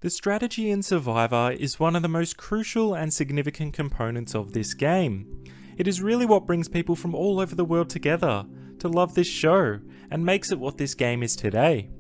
The strategy in Survivor is one of the most crucial and significant components of this game. It is really what brings people from all over the world together to love this show and makes it what this game is today.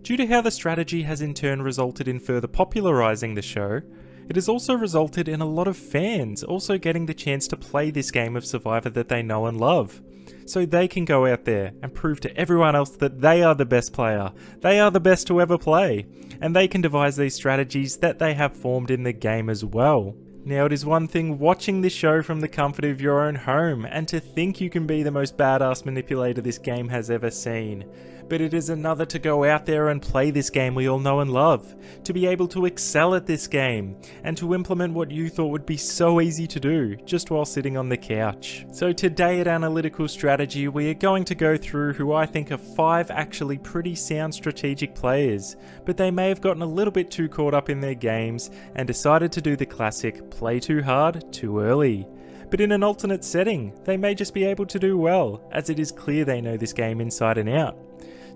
Due to how the strategy has in turn resulted in further popularising the show, it has also resulted in a lot of fans also getting the chance to play this game of Survivor that they know and love. So they can go out there and prove to everyone else that they are the best player, they are the best to ever play, and they can devise these strategies that they have formed in the game as well. Now, it is one thing watching this show from the comfort of your own home and to think you can be the most badass manipulator this game has ever seen. But it is another to go out there and play this game we all know and love, to be able to excel at this game, and to implement what you thought would be so easy to do, just while sitting on the couch. So today at Analytical Strategy, we are going to go through who I think are 5 actually pretty sound strategic players, but they may have gotten a little bit too caught up in their games and decided to do the classic play too hard, too early. But in an alternate setting, they may just be able to do well, as it is clear they know this game inside and out.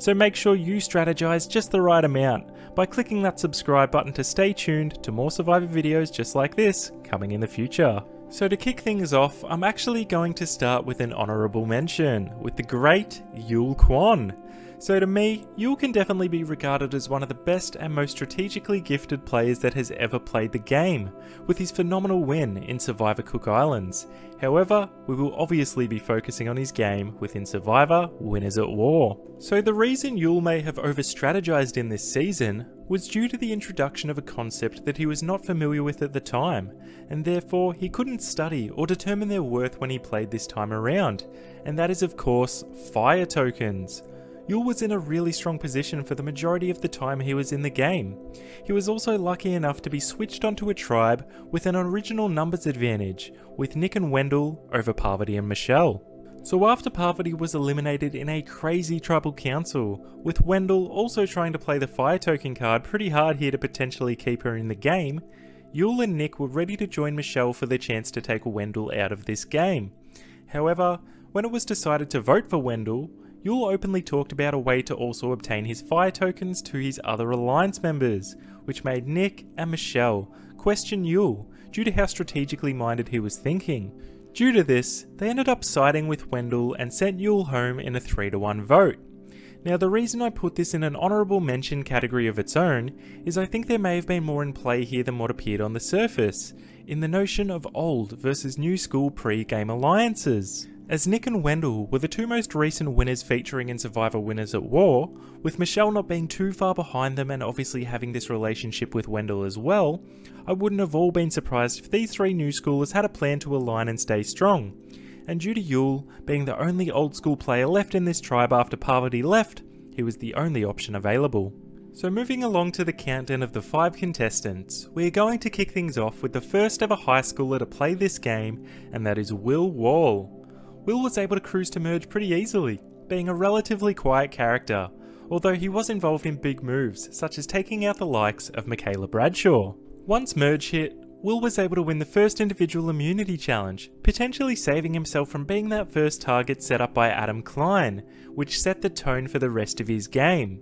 So make sure you strategize just the right amount by clicking that subscribe button to stay tuned to more Survivor videos just like this coming in the future. So to kick things off, I'm actually going to start with an honourable mention with the great Yul Kwon. So to me, Yul can definitely be regarded as one of the best and most strategically gifted players that has ever played the game, with his phenomenal win in Survivor Cook Islands. However, we will obviously be focusing on his game within Survivor Winners at War. So the reason Yul may have over-strategized in this season was due to the introduction of a concept that he was not familiar with at the time, and therefore he couldn't study or determine their worth when he played this time around, and that is of course fire tokens. Yul was in a really strong position for the majority of the time he was in the game. He was also lucky enough to be switched onto a tribe with an original numbers advantage, with Nick and Wendell over Parvati and Michelle. So after Parvati was eliminated in a crazy tribal council, with Wendell also trying to play the fire token card pretty hard here to potentially keep her in the game, Yul and Nick were ready to join Michelle for their chance to take Wendell out of this game. However, when it was decided to vote for Wendell, Yul openly talked about a way to also obtain his fire tokens to his other alliance members, which made Nick and Michelle question Yul due to how strategically minded he was thinking. Due to this, they ended up siding with Wendell and sent Yul home in a 3-1 vote. Now the reason I put this in an honourable mention category of its own is I think there may have been more in play here than what appeared on the surface, in the notion of old versus new school pre-game alliances. As Nick and Wendell were the 2 most recent winners featuring in Survivor Winners at War, with Michelle not being too far behind them and obviously having this relationship with Wendell as well, I wouldn't have all been surprised if these 3 new schoolers had a plan to align and stay strong. And due to Yul being the only old school player left in this tribe after Parvati left, he was the only option available. So moving along to the countdown of the 5 contestants, we are going to kick things off with the first ever high schooler to play this game, and that is Will Wall. Will was able to cruise to merge pretty easily, being a relatively quiet character, although he was involved in big moves, such as taking out the likes of Michaela Bradshaw. Once merge hit, Will was able to win the first individual immunity challenge, potentially saving himself from being that first target set up by Adam Klein, which set the tone for the rest of his game.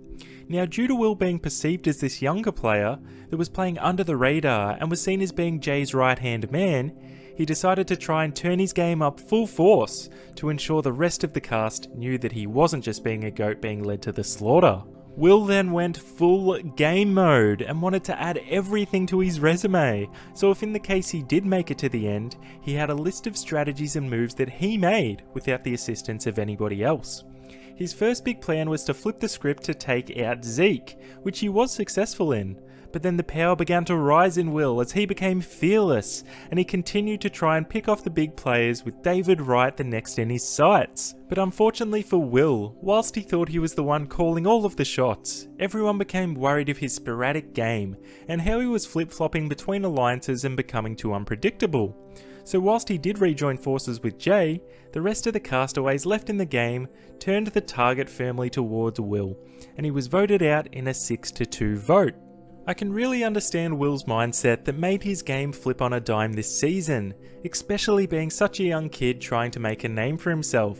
Now, due to Will being perceived as this younger player that was playing under the radar and was seen as being Jay's right-hand man, he decided to try and turn his game up full force to ensure the rest of the cast knew that he wasn't just being a goat being led to the slaughter. Will then went full game mode and wanted to add everything to his resume, so if in the case he did make it to the end, he had a list of strategies and moves that he made without the assistance of anybody else. His first big plan was to flip the script to take out Zeke, which he was successful in. But then the power began to rise in Will as he became fearless, and he continued to try and pick off the big players with David Wright the next in his sights. But unfortunately for Will, whilst he thought he was the one calling all of the shots, everyone became worried of his sporadic game and how he was flip-flopping between alliances and becoming too unpredictable. So whilst he did rejoin forces with Jay, the rest of the castaways left in the game turned the target firmly towards Will, and he was voted out in a 6-2 vote. I can really understand Will's mindset that made his game flip on a dime this season, especially being such a young kid trying to make a name for himself.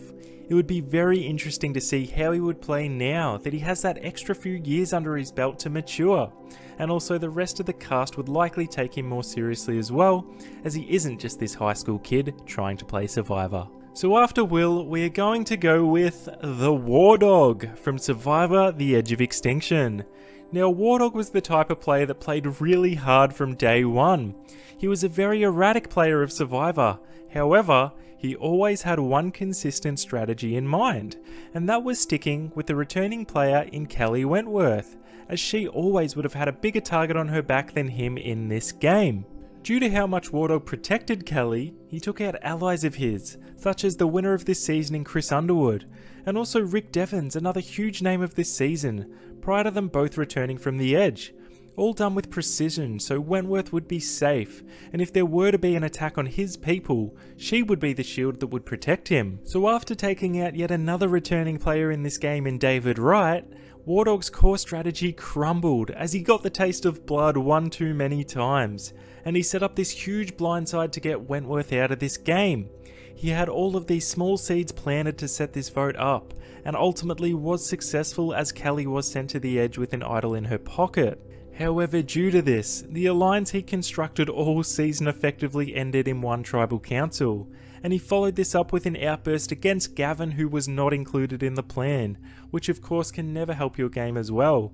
It would be very interesting to see how he would play now that he has that extra few years under his belt to mature, and also the rest of the cast would likely take him more seriously as well, as he isn't just this high school kid trying to play Survivor. So after Will, we are going to go with the War Dog from Survivor: The Edge of Extinction. Now, War Dog was the type of player that played really hard from day one. He was a very erratic player of Survivor. However, he always had one consistent strategy in mind, and that was sticking with the returning player in Kelly Wentworth, as she always would have had a bigger target on her back than him in this game. Due to how much War Dog protected Kelly, he took out allies of his, such as the winner of this season in Chris Underwood, and also Rick Devens, another huge name of this season, prior to them both returning from the edge. All done with precision, so Wentworth would be safe, and if there were to be an attack on his people, she would be the shield that would protect him. So after taking out yet another returning player in this game in David Wright, War Dog's core strategy crumbled as he got the taste of blood one too many times, and he set up this huge blindside to get Wentworth out of this game. He had all of these small seeds planted to set this vote up, and ultimately was successful as Kelly was sent to the edge with an idol in her pocket. However, due to this, the alliance he constructed all season effectively ended in one tribal council, and he followed this up with an outburst against Gavin, who was not included in the plan, which of course can never help your game as well.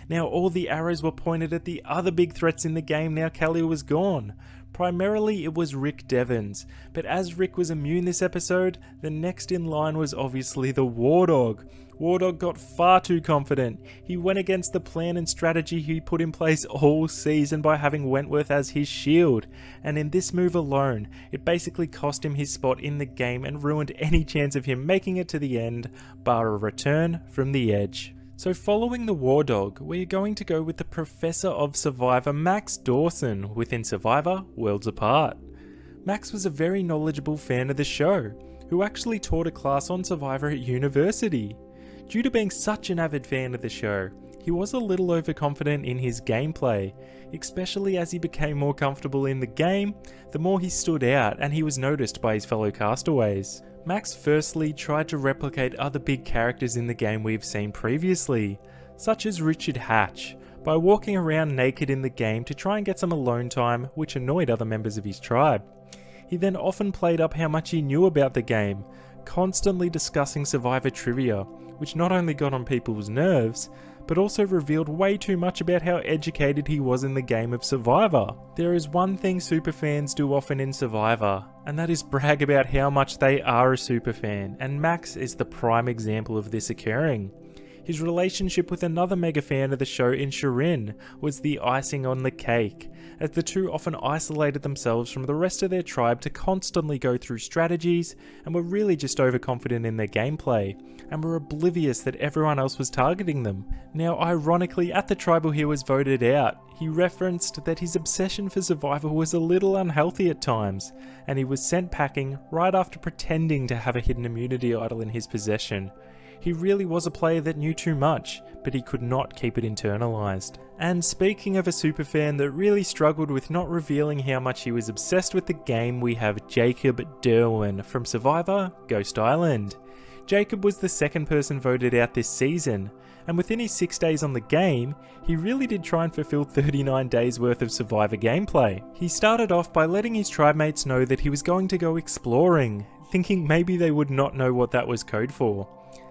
Now all the arrows were pointed at the other big threats in the game now Kelly was gone. Primarily it was Rick Devens, but as Rick was immune this episode, the next in line was obviously the War Dog. War Dog got far too confident. He went against the plan and strategy he put in place all season by having Wentworth as his shield, and in this move alone, it basically cost him his spot in the game and ruined any chance of him making it to the end, bar a return from the edge. So following the War Dog, we are going to go with the Professor of Survivor, Max Dawson, within Survivor: Worlds Apart. Max was a very knowledgeable fan of the show, who actually taught a class on Survivor at university. Due to being such an avid fan of the show, he was a little overconfident in his gameplay, especially as he became more comfortable in the game, the more he stood out and he was noticed by his fellow castaways. Max firstly tried to replicate other big characters in the game we've seen previously, such as Richard Hatch, by walking around naked in the game to try and get some alone time, which annoyed other members of his tribe. He then often played up how much he knew about the game, constantly discussing Survivor trivia, which not only got on people's nerves, but also revealed way too much about how educated he was in the game of Survivor. There is one thing superfans do often in Survivor, and that is brag about how much they are a superfan, and Max is the prime example of this occurring. His relationship with another mega fan of the show in Shirin was the icing on the cake, as the two often isolated themselves from the rest of their tribe to constantly go through strategies and were really just overconfident in their gameplay, and were oblivious that everyone else was targeting them. Now ironically, at the tribal he was voted out, he referenced that his obsession for Survivor was a little unhealthy at times, and he was sent packing right after pretending to have a hidden immunity idol in his possession. He really was a player that knew too much, but he could not keep it internalized. And speaking of a superfan that really struggled with not revealing how much he was obsessed with the game, we have Jacob Derwin from Survivor: Ghost Island. Jacob was the second person voted out this season, and within his 6 days on the game, he really did try and fulfill 39 days worth of Survivor gameplay. He started off by letting his tribe mates know that he was going to go exploring, thinking maybe they would not know what that was code for.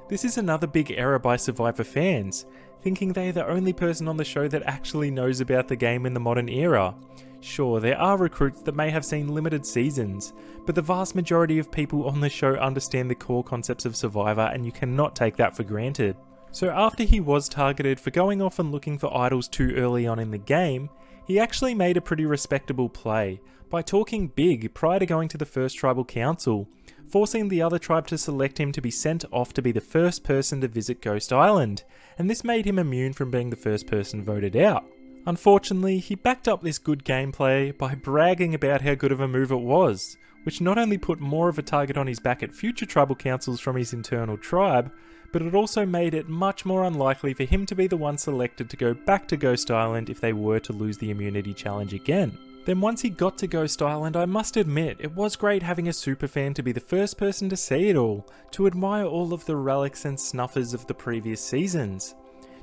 This is another big error by Survivor fans, thinking they are the only person on the show that actually knows about the game in the modern era. Sure, there are recruits that may have seen limited seasons, but the vast majority of people on the show understand the core concepts of Survivor, and you cannot take that for granted. So after he was targeted for going off and looking for idols too early on in the game, he actually made a pretty respectable play by talking big prior to going to the first tribal council, forcing the other tribe to select him to be sent off to be the first person to visit Ghost Island, and this made him immune from being the first person voted out. Unfortunately, he backed up this good gameplay by bragging about how good of a move it was, which not only put more of a target on his back at future tribal councils from his internal tribe, but it also made it much more unlikely for him to be the one selected to go back to Ghost Island if they were to lose the immunity challenge again. Then once he got to Ghost Island, I must admit, it was great having a superfan to be the first person to see it all, to admire all of the relics and snuffers of the previous seasons.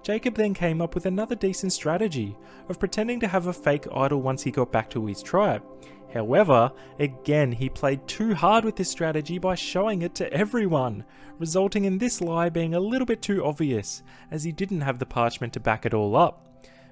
Jacob then came up with another decent strategy of pretending to have a fake idol once he got back to his tribe. However, again he played too hard with this strategy by showing it to everyone, resulting in this lie being a little bit too obvious, as he didn't have the parchment to back it all up.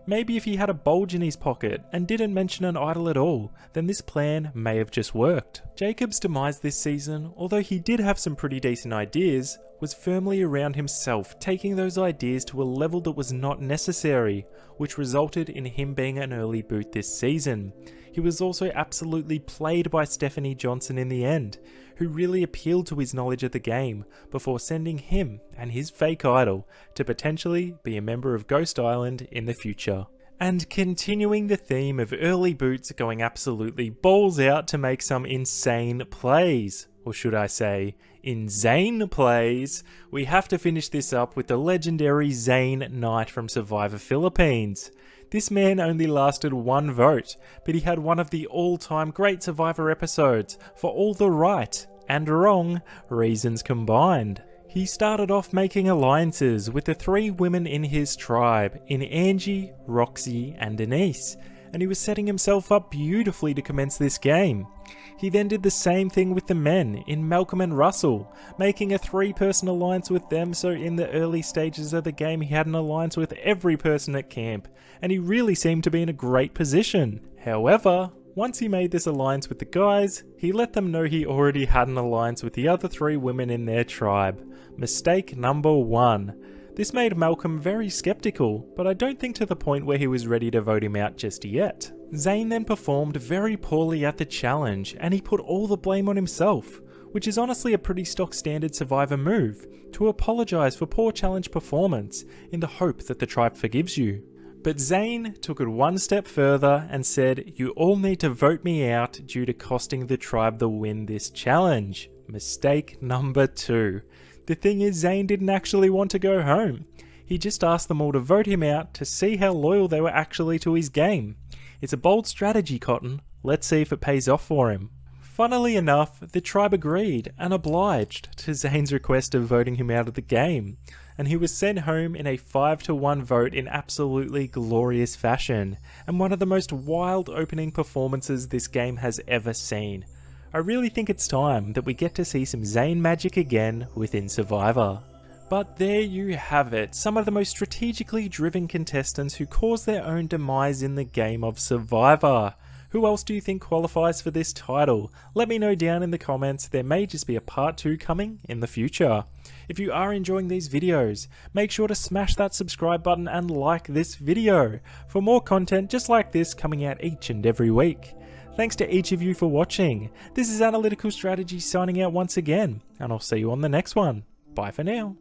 Maybe if he had a bulge in his pocket and didn't mention an idol at all, then this plan may have just worked. Jacob's demise this season, although he did have some pretty decent ideas, was firmly around himself, taking those ideas to a level that was not necessary, which resulted in him being an early boot this season. He was also absolutely played by Stephanie Johnson in the end, who really appealed to his knowledge of the game before sending him and his fake idol to potentially be a member of Ghost Island in the future. And continuing the theme of early boots going absolutely balls out to make some insane plays, or should I say, insane plays, we have to finish this up with the legendary Zane Knight from Survivor Philippines. This man only lasted one vote, but he had one of the all-time great Survivor episodes for all the right and wrong reasons combined. He started off making alliances with the 3 women in his tribe, in Angie, Roxy and Denise, and he was setting himself up beautifully to commence this game. He then did the same thing with the men in Malcolm and Russell, making a 3-person alliance with them, so in the early stages of the game he had an alliance with every person at camp, and he really seemed to be in a great position. However, once he made this alliance with the guys, he let them know he already had an alliance with the other 3 women in their tribe. Mistake number 1. This made Malcolm very skeptical, but I don't think to the point where he was ready to vote him out just yet. Zane then performed very poorly at the challenge, and he put all the blame on himself, which is honestly a pretty stock standard Survivor move, to apologise for poor challenge performance in the hope that the tribe forgives you. But Zane took it one step further and said, "You all need to vote me out due to costing the tribe the win this challenge." Mistake number 2. The thing is, Zane didn't actually want to go home. He just asked them all to vote him out to see how loyal they were actually to his game. It's a bold strategy, Cotton. Let's see if it pays off for him. Funnily enough, the tribe agreed and obliged to Zane's request of voting him out of the game, and he was sent home in a 5-1 vote in absolutely glorious fashion, and one of the most wild opening performances this game has ever seen. I really think it's time that we get to see some Zane magic again within Survivor. But there you have it, some of the most strategically driven contestants who cause their own demise in the game of Survivor. Who else do you think qualifies for this title? Let me know down in the comments. There may just be a part 2 coming in the future. If you are enjoying these videos, make sure to smash that subscribe button and like this video for more content just like this coming out each and every week. Thanks to each of you for watching. This is Analytical Strategy signing out once again, and I'll see you on the next one. Bye for now.